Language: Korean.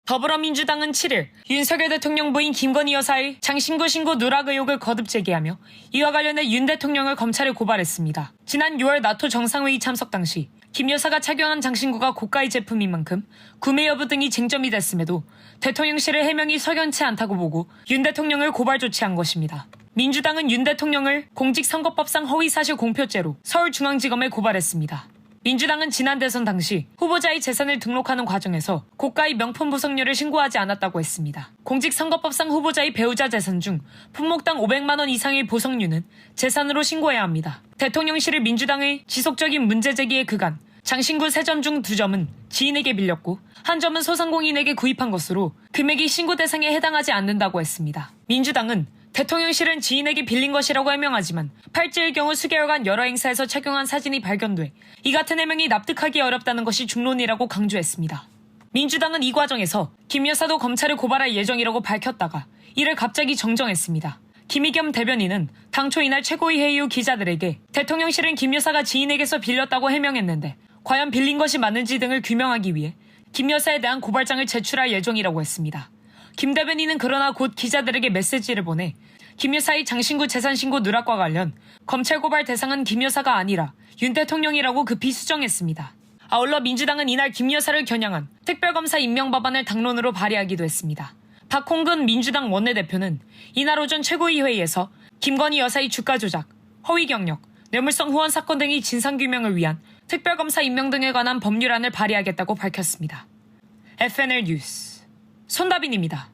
더불어민주당은 7일 윤석열 대통령 부인 김건희 여사의 장신구 신고 누락 의혹을 거듭 제기하며 이와 관련해 윤 대통령을 검찰에 고발했습니다. 지난 6월 나토 정상회의 참석 당시 김 여사가 착용한 장신구가 고가의 제품인 만큼 구매 여부 등이 쟁점이 됐음에도 대통령실의 해명이 석연치 않다고 보고 윤 대통령을 고발 조치한 것입니다. 민주당은 윤 대통령을 공직선거법상 허위사실 공표죄로 서울중앙지검에 고발했습니다. 민주당은 지난 대선 당시 후보자의 재산을 등록하는 과정에서 고가의 명품 보석류를 신고하지 않았다고 했습니다. 공직선거법상 후보자의 배우자 재산 중 품목당 500만 원 이상의 보석류는 재산으로 신고해야 합니다. 대통령실을 민주당의 지속적인 문제 제기에 그간 장신구 3점 중 2점은 지인에게 빌렸고 1점은 소상공인에게 구입한 것으로 금액이 신고 대상에 해당하지 않는다고 했습니다. 민주당은 대통령실은 지인에게 빌린 것이라고 해명하지만 팔찌의 경우 수개월간 여러 행사에서 착용한 사진이 발견돼 이 같은 해명이 납득하기 어렵다는 것이 중론이라고 강조했습니다. 민주당은 이 과정에서 김 여사도 검찰에 고발할 예정이라고 밝혔다가 이를 갑자기 정정했습니다. 김의겸 대변인은 당초 이날 최고위 회의 후 기자들에게 대통령실은 김 여사가 지인에게서 빌렸다고 해명했는데 과연 빌린 것이 맞는지 등을 규명하기 위해 김 여사에 대한 고발장을 제출할 예정이라고 했습니다. 김 대변인은 그러나 곧 기자들에게 메시지를 보내 김 여사의 장신구 재산신고 누락과 관련 검찰 고발 대상은 김 여사가 아니라 윤 대통령이라고 급히 수정했습니다. 아울러 민주당은 이날 김 여사를 겨냥한 특별검사 임명 법안을 당론으로 발의하기도 했습니다. 박홍근 민주당 원내대표는 이날 오전 최고위 회의에서 김건희 여사의 주가 조작, 허위 경력, 뇌물성 후원 사건 등의 진상규명을 위한 특별검사 임명 등에 관한 법률안을 발의하겠다고 밝혔습니다. FNL 뉴스 손다빈입니다.